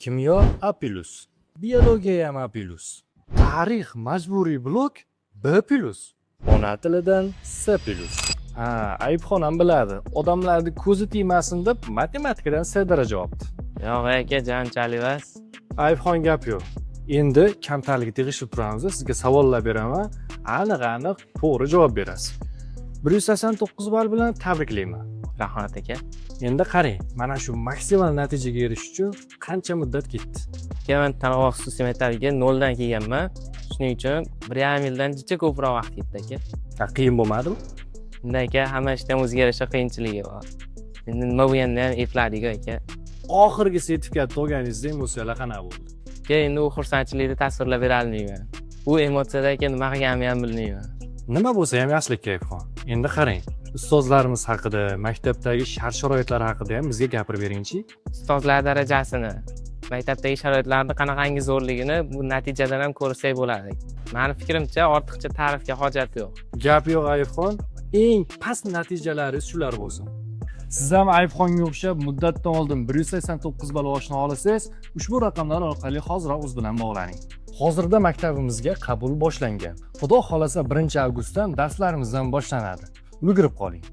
Kimyo A+, biologiya ham A+, tarix majburiy blok B+, ona tilidan C+. Ayibxon ham biladi. Odamlarni ko'zi tegmasin deb matematikadan C daraja olibdi. Yo'q aka, janchalik emas. Ayibxon gap yo'q. Endi kamtarlikka tegishib turamiz. Sizga savollar beraman. Aniq to'g'ri javob berasiz. 189 ball bilan tabriklayman. Rahmat aka. Endi qarang, mana shu maksimal natijaga erishish uchun qancha muddat ketdi? Men tanqoq xususiy metalga 0 dan kelganman. Shuning uchun 1,5 yildan jicha ko'proq vaqt ketdi aka. Qiyin bo'lmadimi? Unda aka, hamma ishdan o'zgarishi qiyinchiligi bor. Endi nima bo'lganda ham epladik aka. Oxirgi sertifikatni olganingizda emotsiyalar qanaqa bo'ldi? Endi u xursandchilikni tasvirlab bera olmayman. U emotsiyada aka nima qilganimni ham bilmayman. Nima bo'lsa ham yaxshilikka Ayibxon. Endi qarang, ustozlarimiz haqida, maktabdagi shart-sharoitlar haqida ham bizga gapirib beringchi. Ustozlar darajasini, maktabdagi sharoitlarni qanaqangi zo'rligini bu natijadan ham ko'rsak bo'ladi. Meni fikrimcha, ortiqcha ta'rifga hojat yo'q. Gap yo'q Ayibxon, eng past natijalaringiz shular bo'lsin. Siz ham Ayibxonga o'xshab muddatdan oldin 189 ball olishni xohlasangiz, ushbu raqamlar orqali hoziroq o'z bilan bog'laning. Hozirda maktabimizga qabul boshlangan. Xudo xolasa 1 avgustdan darslarimiz ham boshlanadi. Ulgurib qoling.